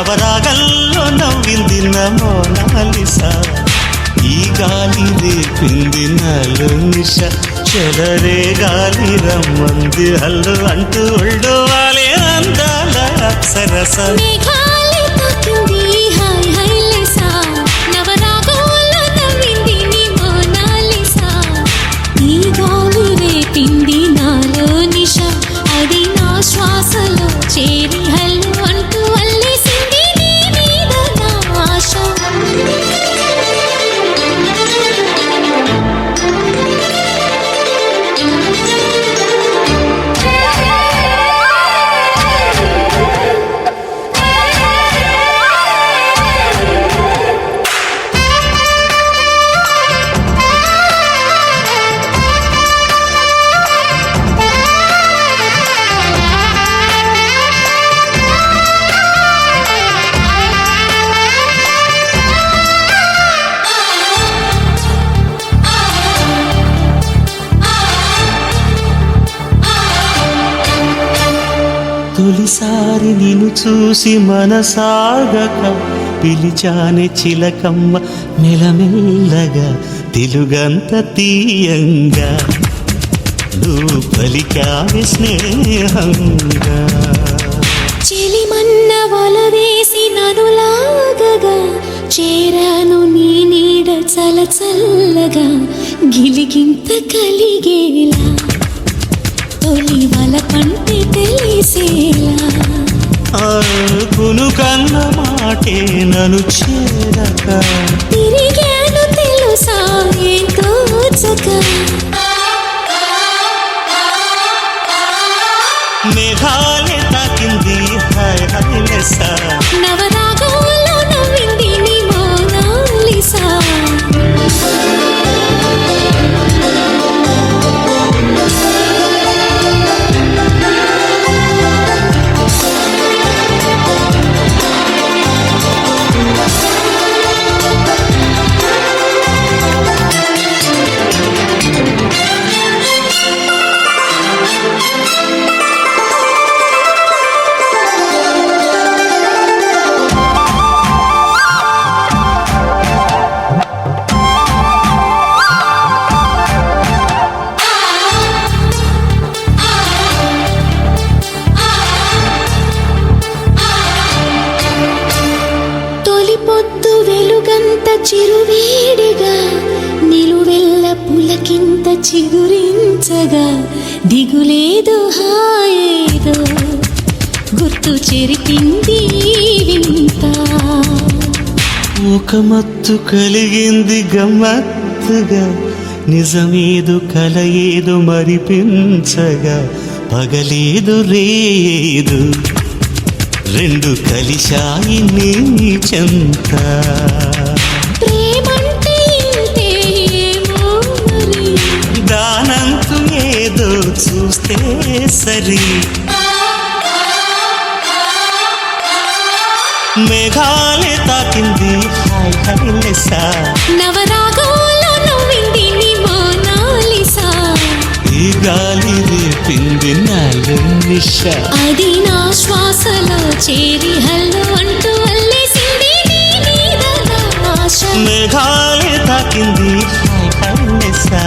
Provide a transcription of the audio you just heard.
నవరాగల్లో నవ్వింది నా మోనాలిసా ఈ గాలి రేపింది నాలో నిష చెలరే గాలి రమ్మంది హల్లు అంటూ ఒళ్ళు వాలే అందాల అప్సరస శ్వాసలో చేరి హల్లు అంటూ అల్లేసింది నీ మీద నా ఆశ తొలిసారి నిన్ను చూసి మనసాగక పిలిచానే చిలకమ్మ మెలమెల్లగా తెలుగంత తీయంగా నువ్వు పలికావే స్నేహంగా చెలిమన్న వల వేసి నన్ను లాగగా చేరాను నీ నీడ చల చల్లగా గిలిగింత కలిగేలా తొలి వల పంటే తెలిసేలా అనుకును కన్న మాటే నన్ను చేరక తిరిగాను తెలుసా ఏంటో చక మేఘాలే తాకింది హాయ్ హైలెసా నవరాగంలో నవ్వింది నీ మోనాలిసా చిరువేడిగా నిలువెల్ల పులకింత చిగురించగా దిగులేదో హాయేదో గుర్తు చెరిపింది వింత ఒక మత్తు కలిగింది గమ్మత్తుగా నిజమేదో కల ఏదో మరిపించగా పగలేదు రేదు రెండు కలిశాయి నీ చెంత దానంతు ఏదో చూస్తే సరి మేఘాలే తాకింది హాయ్ హైలెసా నవరాగంలో నవ్వింది నీ మోనాలిసా ఈ గాలి రేపింది నాలో నిష అది నా శ్వాసలో చేరి హల్లు అంటూ అల్లేసింది నీ మీద నా ఆశ మేఘాలే తాకింది హాయ్ హైలెసా